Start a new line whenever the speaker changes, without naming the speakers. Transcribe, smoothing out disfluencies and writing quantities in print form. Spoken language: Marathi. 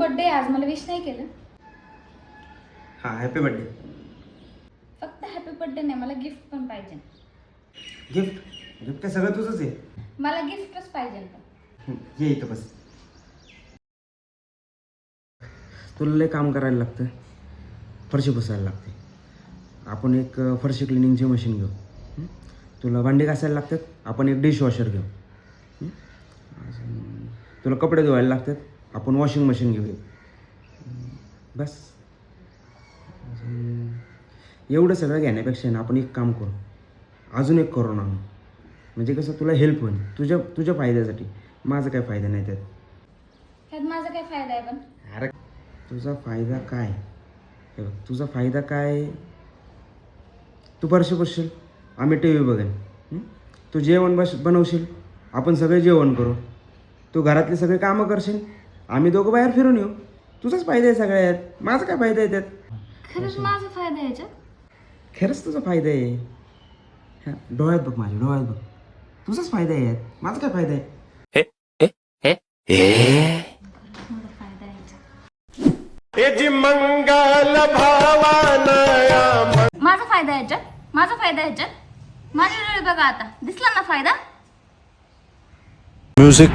बर्थडे आज मला विश नाही केलं.
हां हॅपी बर्थडे.
फक्त हॅपी बर्थडे नाही, मला गिफ्ट पण पाहिजे.
गिफ्ट गिफ्ट काय सगळं तुझंच आहे.
मला गिफ्टच पाहिजे पण.
ये इथं बस. तुला लय काम करायला लागतं, फरशी पुसायला लागते. आपण एक फरशी क्लिनिंगची मशीन घेऊ. तुला भांडी घासायला लागतात, आपण एक डिशवॉशर घेऊ. तुला कपडे धुवायला लागतात, आपण वॉशिंग मशीन घेऊ. बस एवढं सगळं घेण्यापेक्षा ना आपण एक काम करू, अजून एक करू ना. म्हणजे कसं तुला हेल्प होईल, तुझ्या फायद्यासाठी. माझा काय फायदा नाही त्यात.
ह्यात माझा काय फायदा आहे पण?
अरे तुझा फायदा काय? हे बघ, तुझा फायदा काय? तू फरशी पुसशील, आम्ही टी व्ही बघेन. तू जेवण बनवशील, आपण सगळे जेवण करू. तू घरातली सगळे कामं करशील, आम्ही दोघं बाहेर फिरून येऊ. तुझाच फायदा आहे सगळ्यात. माझा काय फायदा आहे त्यात?
खरंच माझा फायदा आहे याच्यात?
खरंच तुझा फायदा आहे. हां डोळ्यात बघ, माझ्या डोळ्यात बघ. तुझाच फायदा आहे यात. माझा काय फायदा आहे?
मला फायदा आहे याच्यात. माझा फायदा आहे याच्यात? माझा फायदा आहे याच्यात? माझे डोळे बघा आता, दिसला ना फायदा?
म्युझिक